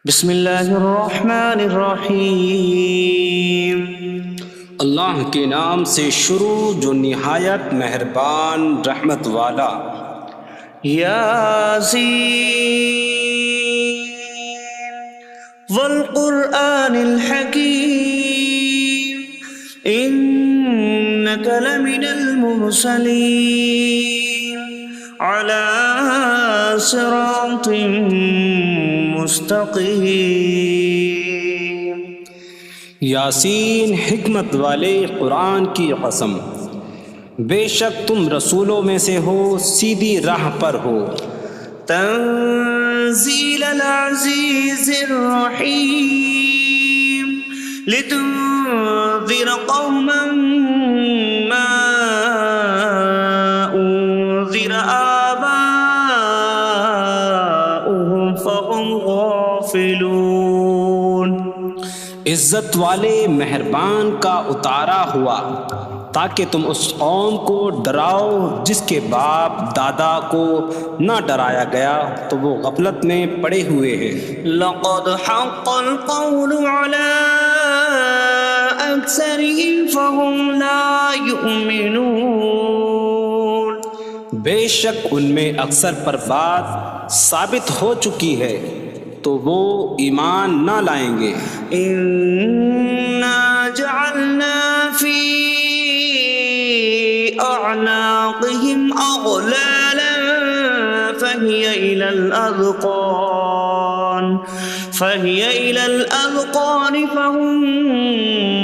بسم اللہ الرحمن الرحیم۔ اللہ کے نام سے شروع جو نہایت مہربان رحمت والا۔ یاسین والقرآن الحکیم انک لمن المرسلین علی صراط مستقیم۔ یاسین حکمت والے قرآن کی قسم، بے شک تم رسولوں میں سے ہو، سیدھی راہ پر ہو۔ تنزیل العزیز الرحیم لتنذر قوما ما انذر آباؤهم فهم غافلون۔ عزت والے مہربان کا اتارا ہوا تاکہ تم اس قوم کو ڈراؤ جس کے باپ دادا کو نہ ڈرایا گیا تو وہ غفلت میں پڑے ہوئے ہیں۔ لقد حق القول على أكثرهم فهم لا يؤمنون۔ بے شک ان میں اکثر پر بات ثابت ہو چکی ہے تو وہ ایمان نہ لائیں گے۔ إنا جعلنا في أعناقهم أغلالا فهي إلى الأذقان فهم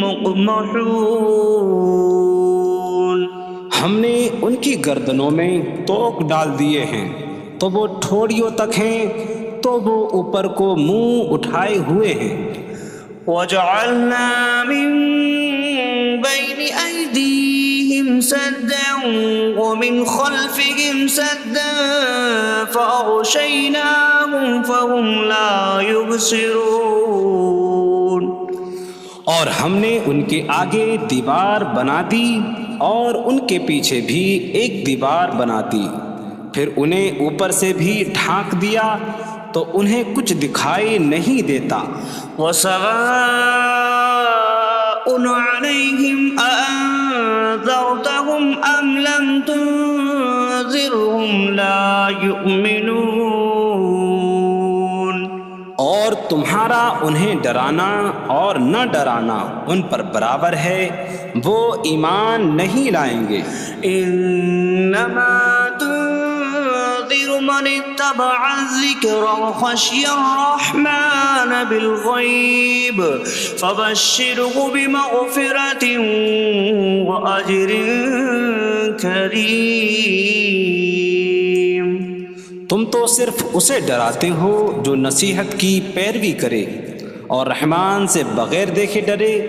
مقمحون۔ ہم نے ان کی گردنوں میں توق ڈال دیے ہیں تو وہ ٹھوڑیوں تک ہیں، تو وہ اوپر کو منہ اٹھائے ہوئے ہیں۔ وجعلنا من بين أيديهم سدا ومن خلفهم سدا فأغشيناهم فهم لا يبصرون۔ اور ہم نے ان کے آگے دیوار بنا دی اور ان کے پیچھے بھی ایک دیوار بنا دی، پھر انہیں اوپر سے بھی ڈھانک دیا تو انہیں کچھ دکھائی نہیں دیتا۔ وسواء عليهم أأنذرتهم أم لم تنذرهم لا يؤمنون۔ اور تمہارا انہیں ڈرانا اور نہ ڈرانا ان پر برابر ہے، وہ ایمان نہیں لائیں گے۔ انما تنذر من اتبع الذکر وخشی الرحمن بالغیب فبشره بمغفرة واجر کریم۔ تم تو صرف اسے ڈراتے ہو جو نصیحت کی پیروی کرے اور رحمان سے بغیر دیکھے ڈرے،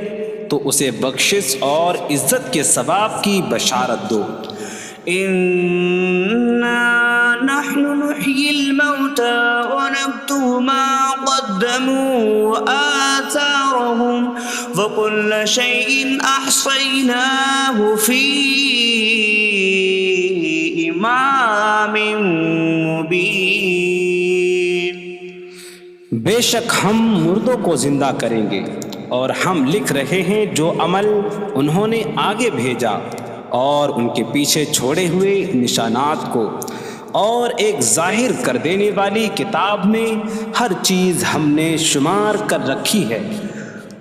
تو اسے بخشش اور عزت کے ثواب کی بشارت دو۔ انا نحن نحيي الموتى ونكتب ما قدموا وآثارهم وكل شيء أحصيناه في إمام مبين۔ بے شک ہم مردوں کو زندہ کریں گے اور ہم لکھ رہے ہیں جو عمل انہوں نے آگے بھیجا اور ان کے پیچھے چھوڑے ہوئے نشانات کو، اور ایک ظاہر کر دینے والی کتاب میں ہر چیز ہم نے شمار کر رکھی ہے۔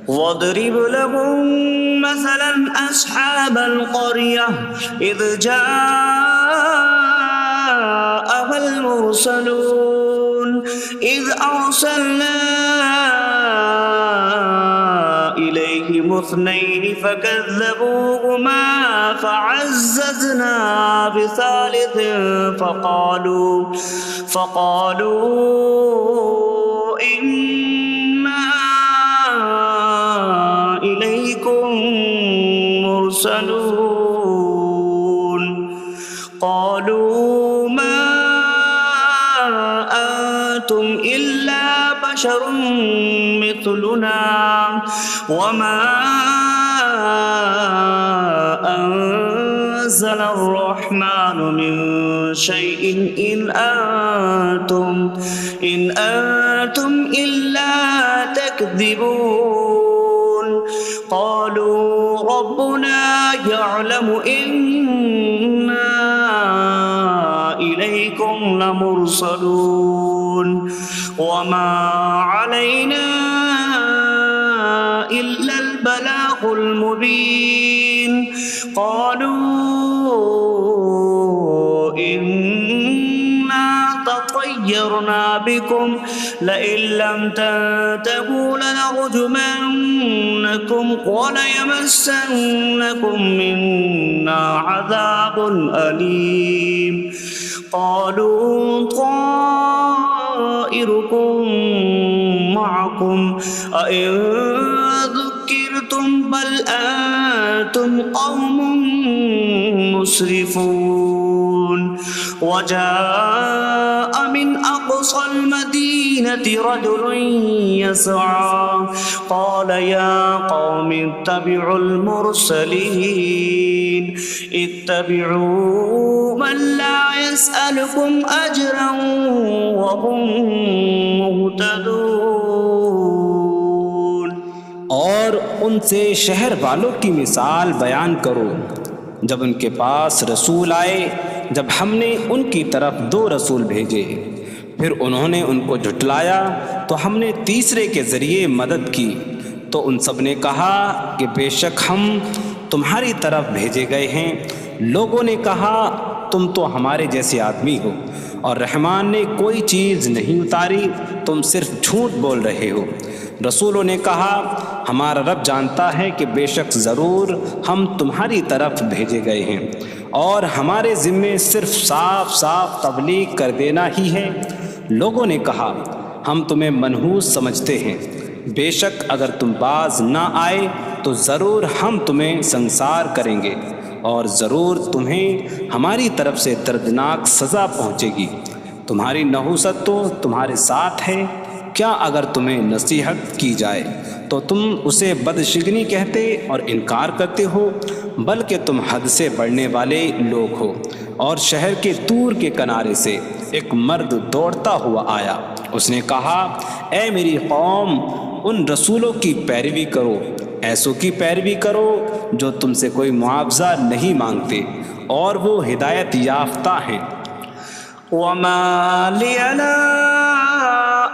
وَاضْرِبْ لَهُم مَّثَلًا أَصْحَابَ الْقَرْيَةِ إِذْ جَاءَهَا الْمُرْسَلُونَ إِذْ أَرْسَلْنَا إِلَيْهِمُ اثْنَيْنِ فَكَذَّبُوهُمَا فَعَزَّزْنَا بِثَالِثٍ فَقَالُوا إِنَّا إِلَيْكُمْ مُرْسَلُونَ۔ قَالُوا مَا أَنتُمْ إِلَّا بَشَرٌ مِثْلُنَا وَمَا أَنتُمْ نزل الرحمن من شيء إن أنتم إلا تكذبون قالوا ربنا يعلم إنا إليكم لمرسلون وما علينا إلا البلاغ المبين قالوا إنا تطيرنا بكم لئن لم تنتهوا لنرجمنكم وليمسنكم منا عذاب أليم قالوا طائركم معكم أئن ذكرتم بل أنتم قوم مسرفون وجاء من أقصى المدينة رجل يسعى قال يا قوم اتبعوا المرسلين اتبعوا من لا يسألكم أجرا وهم مهتدون اور ان سے شہر والوں کی مثال بیان کرو جب ان کے پاس رسول آئے جب ہم نے ان کی طرف 2 رسول بھیجے پھر انہوں نے ان کو جھٹلایا تو ہم نے تیسرے کے ذریعے مدد کی تو ان سب نے کہا کہ بے شک ہم تمہاری طرف بھیجے گئے ہیں لوگوں نے کہا تم تو ہمارے جیسے آدمی ہو اور رحمان نے کوئی چیز نہیں اتاری تم صرف جھوٹ بول رہے ہو رسولوں نے کہا ہمارا رب جانتا ہے کہ بے شک ضرور ہم تمہاری طرف بھیجے گئے ہیں اور ہمارے ذمے صرف صاف صاف تبلیغ کر دینا ہی ہے لوگوں نے کہا ہم تمہیں منحوس سمجھتے ہیں بے شک اگر تم باز نہ آئے تو ضرور ہم تمہیں سنسار کریں گے اور ضرور تمہیں ہماری طرف سے دردناک سزا پہنچے گی تمہاری نحوست تو تمہارے ساتھ ہے کیا اگر تمہیں نصیحت کی جائے تو تم اسے بدشگنی کہتے اور انکار کرتے ہو بلکہ تم حد سے بڑھنے والے لوگ ہو اور شہر کے دور کے کنارے سے ایک مرد دوڑتا ہوا آیا اس نے کہا اے میری قوم ان رسولوں کی پیروی کرو ایسوں کی پیروی کرو جو تم سے کوئی معاوضہ نہیں مانگتے اور وہ ہدایت یافتہ ہیں وما لي لا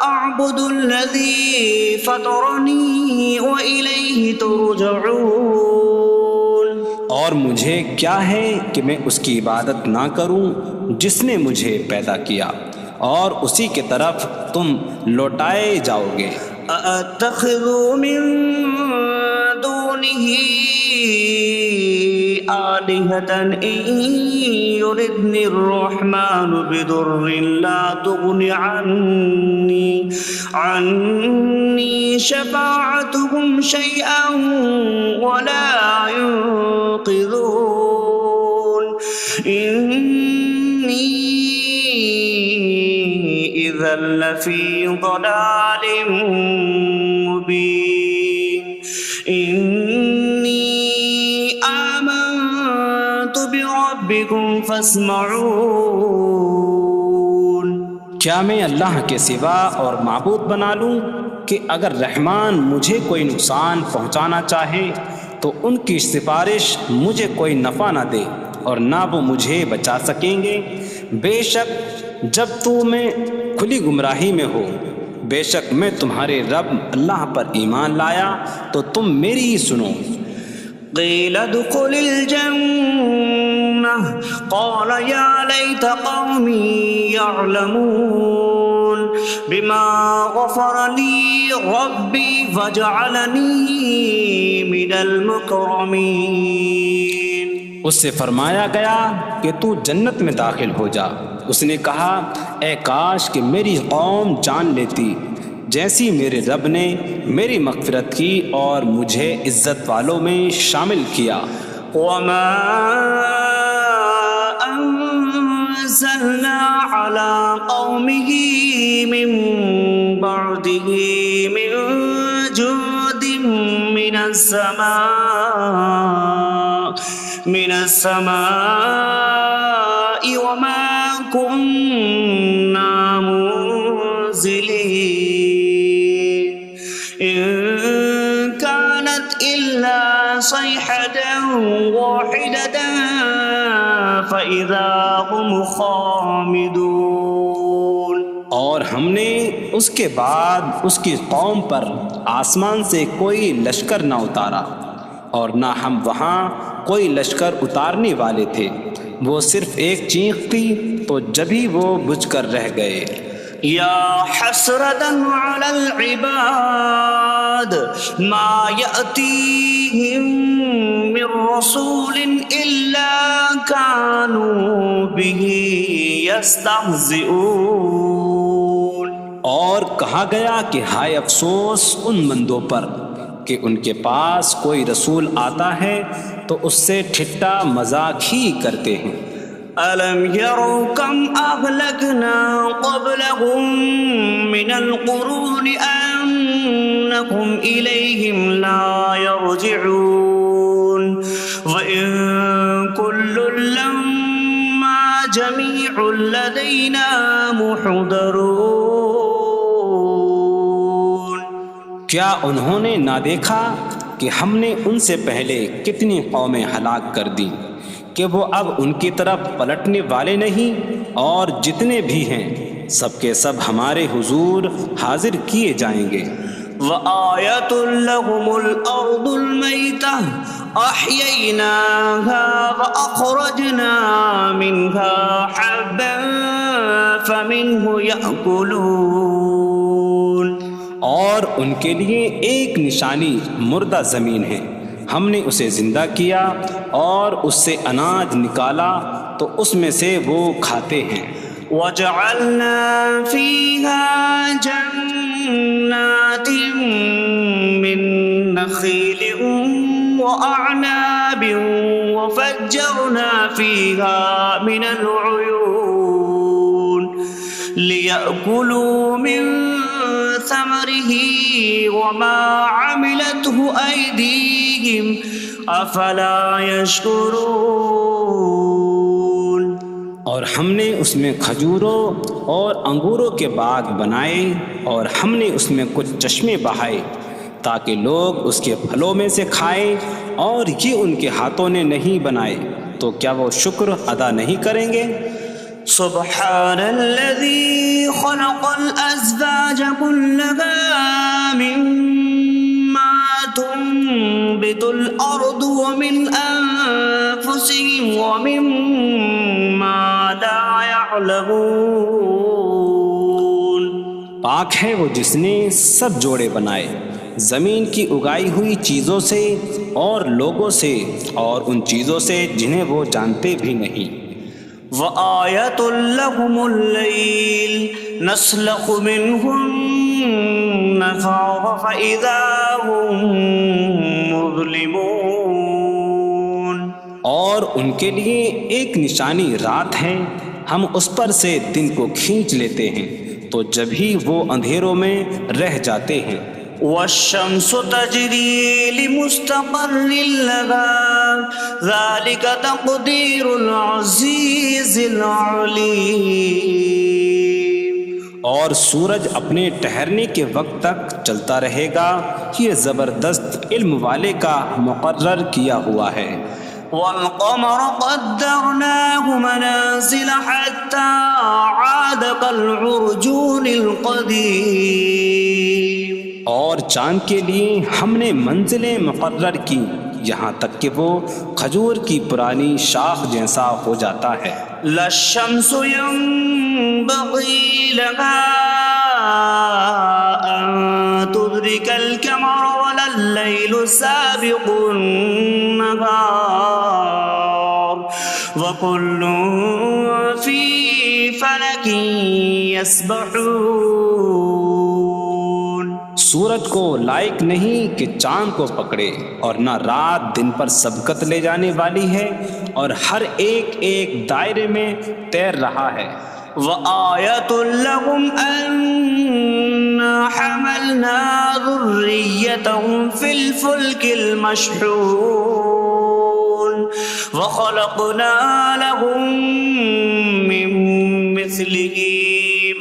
أعبد الذي فطرني وإليه ترجعون اور مجھے کیا ہے کہ میں اس کی عبادت نہ کروں جس نے مجھے پیدا کیا اور اسی کی طرف تم لوٹائے جاؤ گے أأتخذ من دونه آلهة إن يردني الرحمن بضر لا تغن عني شفاعتهم شيئا ولا ينقذون إني إذا لفي ضلال مبين إني آمنت بربكم فاسمعون کیا میں اللہ کے سوا اور معبود بنا لوں کہ اگر رحمان مجھے کوئی نقصان پہنچانا چاہے تو ان کی سفارش مجھے کوئی نفع نہ دے اور نہ وہ مجھے بچا سکیں گے بے شک جب میں کھلی گمراہی میں ہو بے شک میں تمہارے رب اللہ پر ایمان لایا تو تم میری ہی سنو قيل ادخل الجنة قال يا ليت قومي يعلمون بما غفر لي ربي فجعلني من المكرمين اس سے فرمایا گیا کہ تو جنت میں داخل ہو جا اس نے کہا اے کاش کہ میری قوم جان لیتی جیسی میرے رب نے میری مغفرت کی اور مجھے عزت والوں میں شامل کیا وما أنزلنا على قومه من بعده من جود من السماء من السماء وما كنا منزلين إن كانت إلا صيحة واحدة فإذا هم خامدون۔ اور ہم نے اس کے بعد اس کی قوم پر آسمان سے کوئی لشکر نہ اتارا، اور نہ ہم وہاں کوئی لشکر اتارنے والے تھے، وہ صرف ایک چیخ تھی تو جبھی وہ بجھ کر رہ گئے۔ یا حسرة على العباد ما يأتيهم من رسول إلا كانوا به يستهزئون۔ اور کہا گیا کہ ہائے افسوس ان بندوں پر کہ ان کے پاس کوئی رسول آتا ہے تو اس سے ٹھٹا مذاق ہی کرتے ہیں۔ أَلَمْ يَرَوْا كَمْ أَهْلَكْنَا قَبْلَهُمْ مِنَ الْقُرُونِ أَنَّكُمْ إِلَيْهِمْ لَا يَرْجِعُونَ وَإِن كُلٌّ لَّمَّا جَمِيعٌ لَّدَيْنَا مُحْضَرُونَ۔ کیا انہوں نے نہ دیکھا کہ ہم نے ان سے پہلے کتنی قومیں ہلاک کر دیں کہ وہ اب ان کی طرف پلٹنے والے نہیں، اور جتنے بھی ہیں سب کے سب ہمارے حضور حاضر کیے جائیں گے۔ وَآيَةٌ لَّهُمُ الْأَرْضُ الْمَيْتَةُ أَحْيَيْنَاهَا وَأَخْرَجْنَا مِنْهَا حَبًّا فَمِنْهُ يَأْكُلُونَ۔ اور ان کے لیے ایک نشانی مردہ زمین ہے، ہم نے اسے زندہ کیا اور اس سے اناج نکالا تو اس میں سے وہ کھاتے ہیں۔ وَجَعَلْنَا فِيهَا جَنَّاتٍ مِّن نَّخِيلٍ وَأَعْنَابٍ وَفَجَّرْنَا فِيهَا مِنَ الْعُيُونِ لِيَأْكُلُوا مِن ثَمَرِهِ وَمَا عَمِلَتْهُ أَيْدِيهِمْ أَفَلَا يَشْكُرُونَ۔ اور ہم نے اس میں کھجوروں اور انگوروں کے باغ بنائے، اور ہم نے اس میں کچھ چشمے بہائے تاکہ لوگ اس کے پھلوں میں سے کھائیں، اور یہ ان کے ہاتھوں نے نہیں بنائے، تو کیا وہ شکر ادا نہیں کریں گے؟ سبحان الذي خلق الأزواج كلها مما تنبت الأرض ومن أنفسهم ومما لا يعلمون۔ پاک ہے وہ جس نے سب جوڑے بنائے زمین کی اگائی ہوئی چیزوں سے اور لوگوں سے اور ان چیزوں سے جنہیں وہ جانتے بھی نہیں۔ وَآيَةٌ لَّهُمُ اللَّيْلُ نَسْلَخُ مِنْهُ النَّهَارَ فَإِذَا هُم مُظْلِمُونَ۔ اور ان کے لیے ایک نشانی رات ہے، ہم اس پر سے دن کو کھینچ لیتے ہیں تو جبھی وہ اندھیروں میں رہ جاتے ہیں۔ وَالشَّمْسُ تَجْرِي لِمُسْتَقَرٍّ لَّهَا ذَلِكَ تَقْدِيرُ الْعَزِيزِ الْعَلِيمِ۔ اور سورج اپنے ٹھہرنے کے وقت تک چلتا رہے گا، یہ زبردست علم والے کا مقرر کیا ہوا ہے۔ وَالْقَمَرَ قَدَّرْنَاهُ مَنَازِلَ حَتَّى عَادَ كَالْعُرْجُونِ الْقَدِيمِ۔ اور چاند کے لیے ہم نے منزلیں مقرر کی یہاں تک کہ وہ کھجور کی پرانی شاخ جیسا ہو جاتا ہے۔ لا الشمس ينبغي لها أن تدرك القمر ولا الليل سابق النهار وكل في فلك يسبحون۔ سورج کو لائق نہیں کہ چاند کو پکڑے، اور نہ رات دن پر سبقت لے جانے والی ہے، اور ہر ایک ایک دائرے میں تیر رہا ہے۔ وَآيَةٌ لَّهُمْ أَنَّا حَمَلْنَا ذُرِّيَّتَهُمْ فِي الْفُلْكِ الْمَشْحُونِ۔ وخلقنا لهم من مثله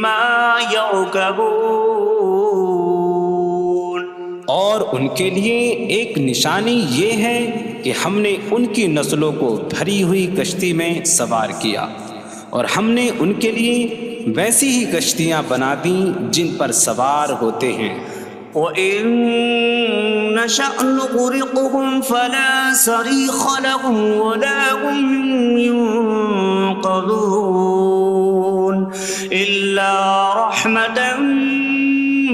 ما يركبون. اور ان کے لیے ایک نشانی یہ ہے کہ ہم نے ان کی نسلوں کو بھری ہوئی کشتی میں سوار کیا، اور ہم نے ان کے لیے ویسی ہی کشتیاں بنا دیں جن پر سوار ہوتے ہیں. وَإِن نَّشَأْ نُغْرِقْهُمْ فَلَا صَرِيخَ لَهُمْ وَلَا هُمْ يُنقَذُونَ إِلَّا رَحْمَةً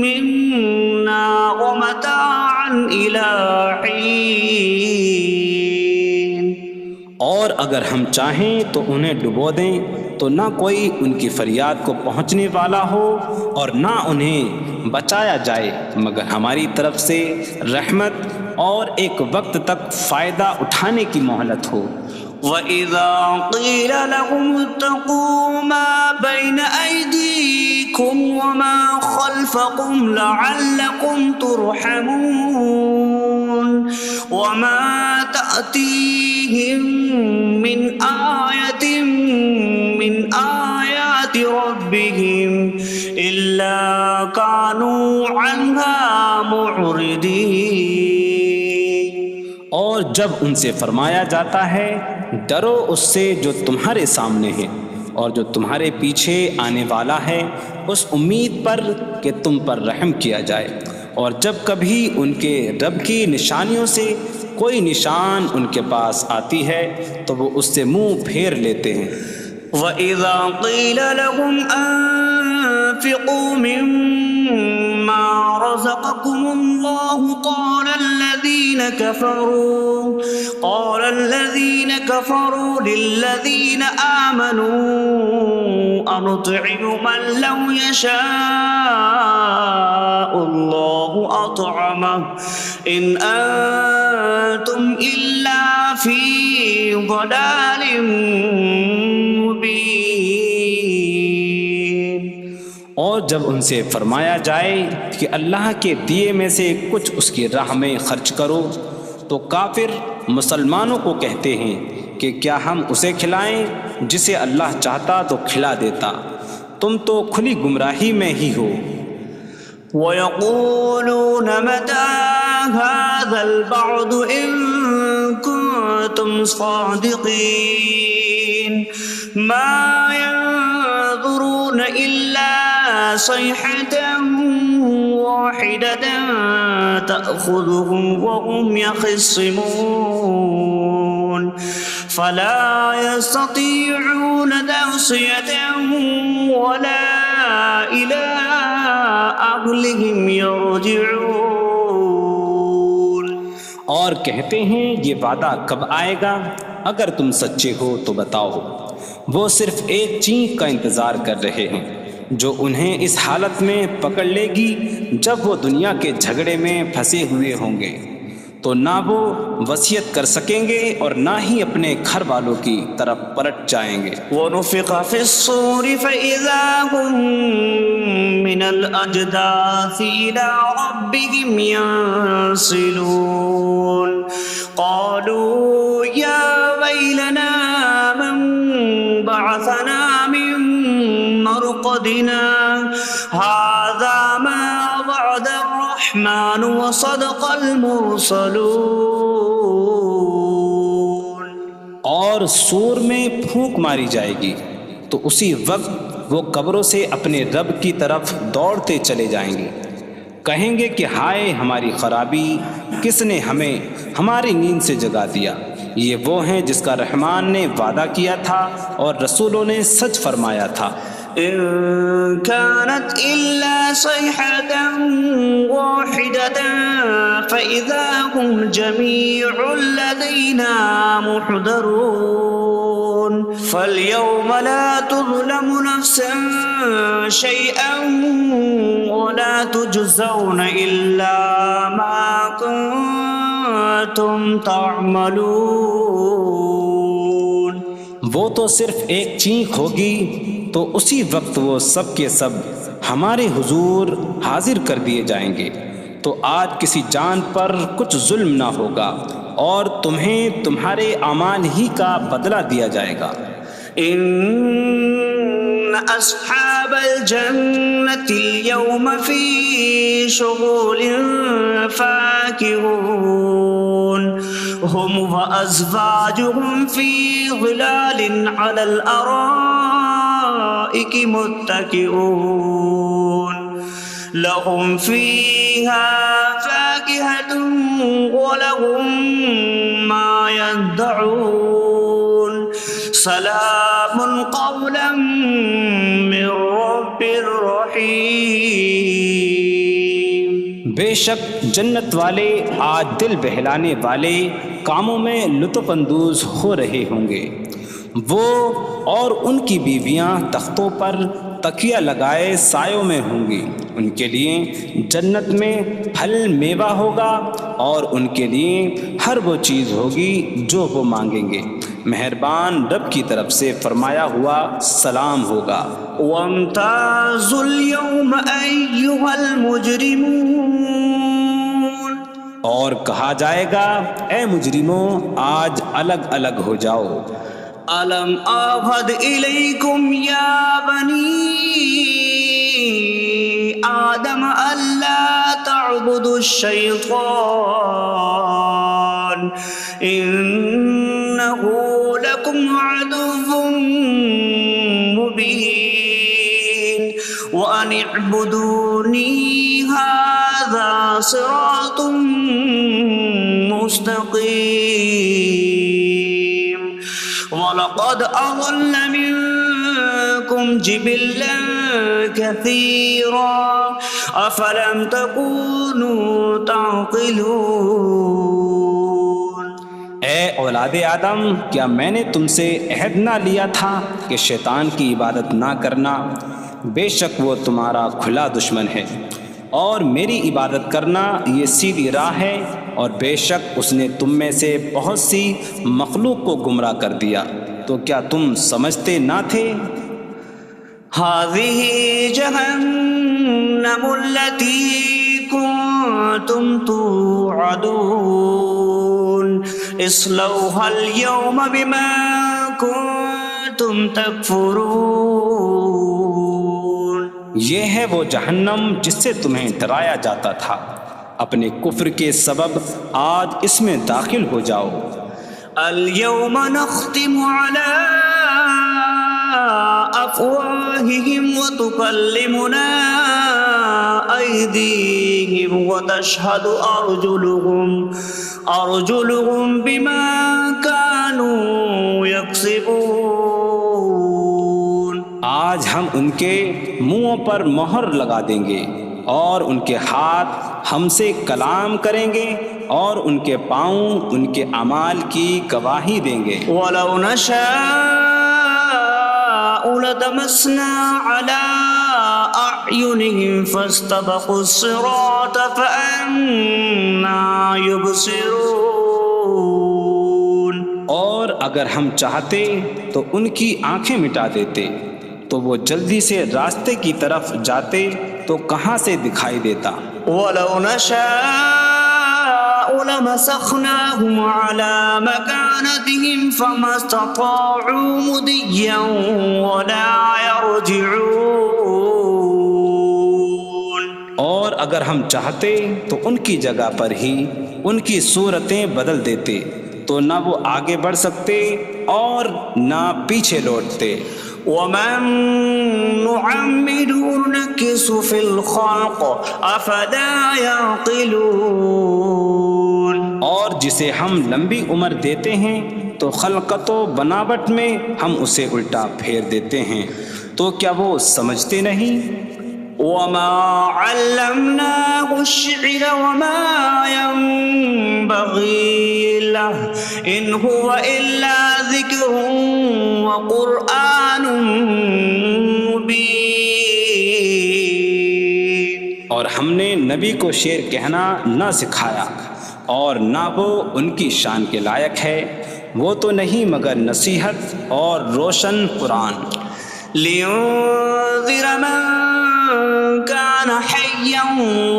مِّنَّا وَمَتَاعًا إِلَىٰ حِينٍ. اور اگر ہم چاہیں تو انہیں ڈبو دیں تو نہ کوئی ان کی فریاد کو پہنچنے والا ہو اور نہ انہیں بچایا جائے مگر ہماری طرف سے رحمت اور ایک وقت تک فائدہ اٹھانے کی مہلت ہو. وَإِذَا قِيلَ لَهُمُ اتَّقُوا مَا بَيْنَ أَيْدِيكُمْ وَمَا خَلْفَكُمْ لَعَلَّكُمْ تُرْحَمُونَ وَمَا تَأْتِيهِم مِّنْ آيَةٍ مِّنْ آيَاتِ رَبِّهِمْ إِلَّا كَانُوا عَنْهَا مُعْرِضِينَ. اور جب ان سے فرمایا جاتا ہے ڈرو اس سے جو تمہارے سامنے ہے اور جو تمہارے پیچھے آنے والا ہے، اس امید پر کہ تم پر رحم کیا جائے، اور جب کبھی ان کے رب کی نشانیوں سے کوئی نشان ان کے پاس آتی ہے تو وہ اس سے منہ پھیر لیتے ہیں. وَإِذَا قِيلَ لَهُمْ أَنفِقُوا مِمَّا رَزَقَكُمُ اللَّهُ قَالَ الَّذِينَ كَفَرُوا لِلَّذِينَ آمَنُوا أَنُطْعِمُ مَن لَّوْ يَشَاءُ اللَّهُ أَطْعَمَهُ إِنْ أَنتُمْ إِلَّا فِي ضَلَالٍ مبین. اور جب ان سے فرمایا جائے کہ اللہ کے دیے میں سے کچھ اس کی راہ میں خرچ کرو تو کافر مسلمانوں کو کہتے ہیں کہ کیا ہم اسے کھلائیں جسے اللہ چاہتا تو کھلا دیتا، تم تو کھلی گمراہی میں ہی ہو. وَيَقُولُونَ مَتَىٰ هَٰذَا الْوَعْدُ إِن كُنتُمْ صَادِقِينَ مَا يَنظُرُونَ إِلَّا صَيْحَةً وَاحِدَةً تَأْخُذُهُمْ وَهُمْ يَخِصِّمُونَ فَلَا يَسْتَطِيعُونَ تَوْصِيَةً وَلَا إِلَىٰ أَهْلِهِمْ يَرْجِعُونَ. اور کہتے ہیں یہ وعدہ کب آئے گا؟ اگر تم سچے ہو تو بتاؤ. وہ صرف ایک چینک کا انتظار کر رہے ہیں جو انہیں اس حالت میں پکڑ لے گی جب وہ دنیا کے جھگڑے میں پھنسے ہوئے ہوں گے، تو نہ وہ وصیت کر سکیں گے اور نہ ہی اپنے گھر والوں کی طرف پلٹ جائیں گے. وَنُفِخَ فِي الصُّورِ فَإِذَا هُم مِّنَ الْأَجْدَاثِ إِلَىٰ رَبِّهِمْ يَنسِلُونَ قَالُوا يَا وَيْلَنَا مَن بَعَثَنَا مِن مَّرْقَدِنَا هَٰذَا مَا وَعَدَ الرَّحْمَٰنُ وَصَدَقَ الْمُرْسَلُونَ. اور سور میں پھونک ماری جائے گی تو اسی وقت وہ قبروں سے اپنے رب کی طرف دوڑتے چلے جائیں گے، کہیں گے کہ ہائے ہماری خرابی، کس نے ہمیں ہماری نیند سے جگا دیا. یہ وہ ہیں جس کا رحمان نے وعدہ کیا تھا اور رسولوں نے سچ فرمایا تھا. إن كانت إلا صيحة واحدة فإذا هم جميع لدينا محضرون. فاليوم لا تظلم نفس شيئا ولا تجزون إلا ما كنتم تعملون. وہ تو صرف ایک چینک ہوگی تو اسی وقت وہ سب کے سب ہمارے حضور حاضر کر دیے جائیں گے، تو آج کسی جان پر کچھ ظلم نہ ہوگا اور تمہیں تمہارے اعمال ہی کا بدلہ دیا جائے گا۔ إن أصحاب الجنة اليوم في شغل فاكهون هم وأزواجهم في ظلال على الأرائك متكئون لهم فيها فاكهة ولهم ما يدعون سلام قولا من رب رحیم۔ بے شک جنت والے آج دل بہلانے والے کاموں میں لطف اندوز ہو رہے ہوں گے۔ وہ اور ان کی بیویاں تختوں پر تکیہ لگائے سایوں میں ہوں گی۔ ان کے لیے جنت میں پھل میوہ ہوگا اور ان کے لیے ہر وہ چیز ہوگی جو وہ مانگیں گے۔ مہربان رب کی طرف سے فرمایا ہوا سلام ہوگا۔ وامتازوا اليوم أيها المجرمون، اور کہا جائے گا اے مجرموں آج الگ الگ ہو جاؤ۔ ألم أعهد إليكم يا بني آدم ألا تعبدوا الشيطان إنه لكم عدو مبين وأن اعبدوني هذا صراط مستقيم وَلَقَدْ أَضَلَّ مِنكُمْ جِبِلًّا كَثِيرًا أَفَلَمْ تَكُونُوا تَعْقِلُونَ۔ اے اولاد آدم، کیا میں نے تم سے عہد نہ لیا تھا کہ شیطان کی عبادت نہ کرنا؟ بے شک وہ تمہارا کھلا دشمن ہے، اور میری عبادت کرنا یہ سیدھی راہ ہے، اور بے شک اس نے تم میں سے بہت سی مخلوق کو گمراہ کر دیا، تو کیا تم سمجھتے نہ تھے؟ هذه جهنم التي كنتم توعدون اصلوها اليوم بما كنتم تكفرون۔ یہ ہے وہ جہنم جس سے تمہیں ڈرایا جاتا تھا، اپنے کفر کے سبب آج اس میں داخل ہو جاؤ۔ اليوم نختم على أفواههم وتكلمنا أيديهم وتشهد أرجلهم بما كانوا يكسبون۔ آج ہم ان کے منہوں پر مہر لگا دیں گے، اور ان کے ہاتھ ہم سے کلام کریں گے، اور ان کے پاؤں ان کے اعمال کی گواہی دیں گے۔ وَلَوْ نَشَاءُ لَطَمَسْنَا عَلَىٰ أَعْيُنِهِمْ فَاسْتَبَقُوا الصِّرَاطَ فَأَنَّىٰ يُبْصِرُونَ۔ اور اگر ہم چاہتے تو ان کی آنکھیں مٹا دیتے، تو وہ جلدی سے راستے کی طرف جاتے تو کہاں سے دکھائی دیتا۔ وَلَوْ نَشَاءُ لَمَسَخْنَاهُمْ عَلَىٰ مَكَانَتِهِمْ فَمَا اسْتَطَاعُوا مُضِيًّا وَلَا يَرْجِعُونَ۔ اور اگر ہم چاہتے تو ان کی جگہ پر ہی ان کی صورتیں بدل دیتے، تو نہ وہ آگے بڑھ سکتے اور نہ پیچھے لوٹتے۔ وَمَن نُّعَمِّرْهُ نُنَكِّسْهُ فِي الْخَلْقِ أَفَلَا يَعْقِلُونَ۔ اور جسے ہم لمبی عمر دیتے ہیں تو خلقت و بناوٹ میں ہم اسے الٹا پھیر دیتے ہیں، تو کیا وہ سمجھتے نہیں؟ وَمَا عَلَّمْنَاهُ الشِّعْرَ وَمَا يَنبَغِي لَهُ إِنْ هُوَ إِلَّا ذِكْرٌ وَقُرْآنٌ مُّبِينٌ۔ اور ہم نے نبی کو شعر کہنا نہ سکھایا، اور نہ وہ ان کی شان کے لائق ہے، وہ تو نہیں مگر نصیحت اور روشن قرآن۔ لِيُنذِرَ مَن كَانَ حَيًّا حيا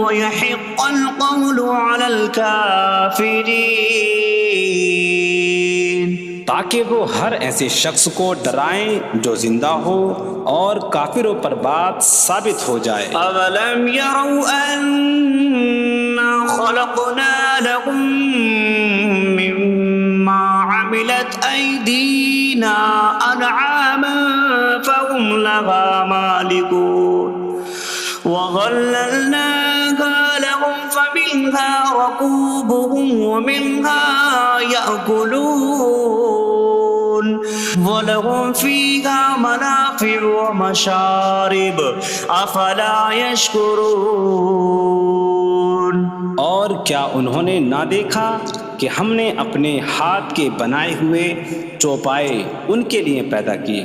ويحق القول على الكافرين تاکہ وہ ہر ایسے شخص کو ڈرائیں جو زندہ ہو اور کافروں پر بات ثابت ہو جائے۔ أولم يروا أنا خلقنا لهم مما عملت أيدينا أنعاما فهم لها مالكون وظللناها لهم فمنها ركوبهم ومنها يأكلون وَلَهُمْ فِيهَا مَنَافِعُ وَمَشَارِبُ أَفَلَا يَشْكُرُونَ۔ اور کیا انہوں نے نہ دیکھا کہ ہم نے اپنے ہاتھ کے بنائے ہوئے چوپائے ان کے لیے پیدا کیے،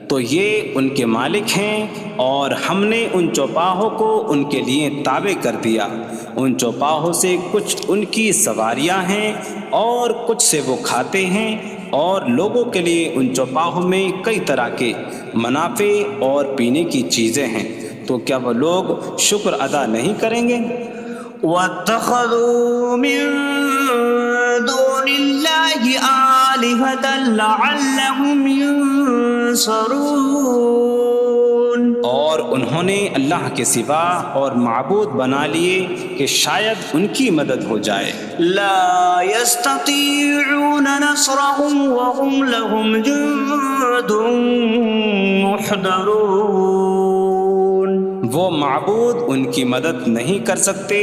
تو یہ ان کے مالک ہیں، اور ہم نے ان چوپاہوں کو ان کے لیے تابع کر دیا۔ ان چوپاہوں سے کچھ ان کی سواریاں ہیں اور کچھ سے وہ کھاتے ہیں، اور لوگوں کے لیے ان چوپاہوں میں کئی طرح کے منافع اور پینے کی چیزیں ہیں، تو کیا وہ لوگ شکر ادا نہیں کریں گے؟ وَاتَّخَذُوا مِن دُونِ اللَّهِ آلِهَةً لَعَلَّهُمْ يُنصَرُونَ۔ اور انہوں نے اللہ کے سوا اور معبود بنا لیے کہ شاید ان کی مدد ہو جائے۔ لا يستطيعون نصرهم وهم لهم جند محضرون۔ وہ معبود ان کی مدد نہیں کر سکتے،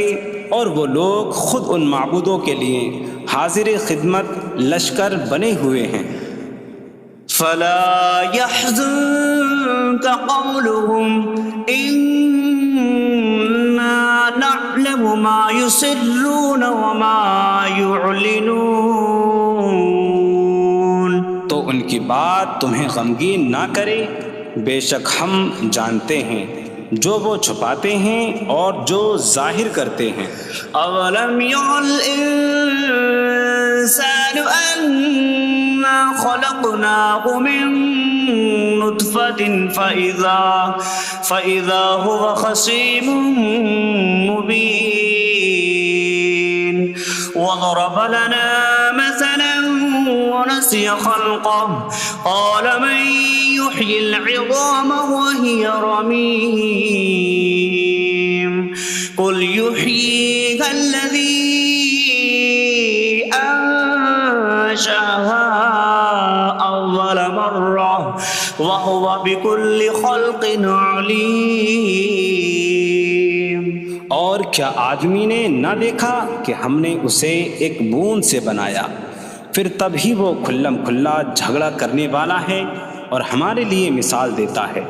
اور وہ لوگ خود ان معبودوں کے لیے حاضر خدمت لشکر بنے ہوئے ہیں۔ فلا يحزنك قولهم إنا نعلم ما يسرون وما يعلنون۔ تو ان کی بات تمہیں غمگین نہ کرے، بے شک ہم جانتے ہیں جو وہ چھپاتے ہیں اور جو ظاہر کرتے ہیں۔ اولم ير الانسان انا خلقناه من نطفة فإذا هو خصيم مبين وضرب لنا مثلا ونسي خلقه قال من يحيي العظام وهي رميم قل يحييها الذي أنشأها أول مرة وهو بكل خلق عليم۔ اور کیا آدمی نے نہ دیکھا کہ ہم نے اسے ایک بوند سے بنایا، پھر تب ہی وہ کھلم کھلا جھگڑا کرنے والا ہے اور ہمارے لیے مثال دیتا ہے،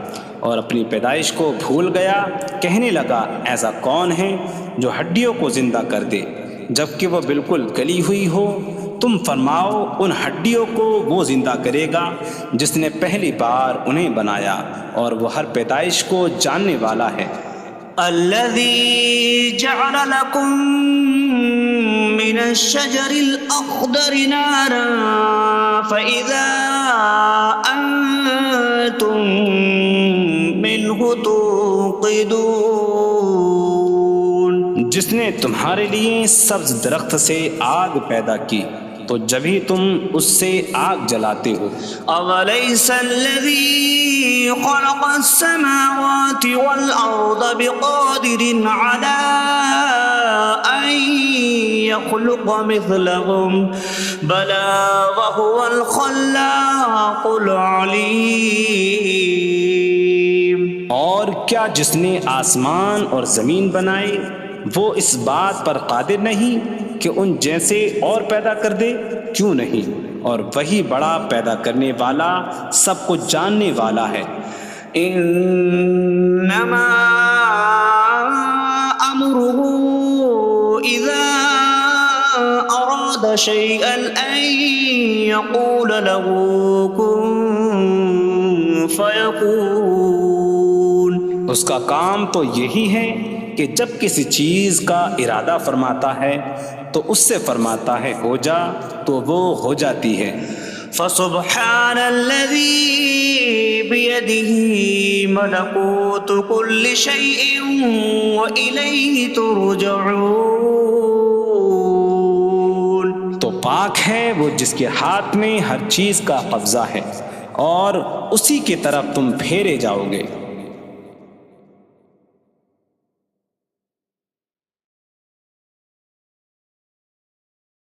اور اپنی پیدائش کو بھول گیا، کہنے لگا ایسا کون ہے جو ہڈیوں کو زندہ کر دے جبکہ وہ بالکل گلی ہوئی ہو؟ تم فرماؤ ان ہڈیوں کو وہ زندہ کرے گا جس نے پہلی بار انہیں بنایا، اور وہ ہر پیدائش کو جاننے والا ہے۔ الذي جعل لكم من الشجر الأخضر نارا فإذا أنتم منه توقدون۔ جس نے تمہارے لیے سبز درخت سے آگ پیدا کی تو جبھی تم اس سے آگ جلاتے ہو۔ أَوَلَيْسَ الَّذِي خَلَقَ السَّمَاوَاتِ وَالْأَرْضَ بِقَادِرٍ عَلَىٰ أَن يَخْلُقَ مِثْلَهُم بَلَىٰ وَهُوَ الْخَلَّاقُ الْعَلِيمُ۔ اور کیا جس نے آسمان اور زمین بنائے وہ اس بات پر قادر نہیں کہ ان جیسے اور پیدا کر دے؟ کیوں نہیں، اور وہی بڑا پیدا کرنے والا سب کچھ جاننے والا ہے۔ انما امره اذا اراد شيئا ان يقول له كن فيكون۔ اس کا کام تو یہی ہے کہ جب کسی چیز کا ارادہ فرماتا ہے تو اس سے فرماتا ہے ہو جا، تو وہ ہو جاتی ہے۔ فسبحان الذي بيده ملكوت كل شيء وإليه ترجعون. تو پاک ہے وہ جس کے ہاتھ میں ہر چیز کا قبضہ ہے اور اسی کی طرف تم پھیرے جاؤ گے.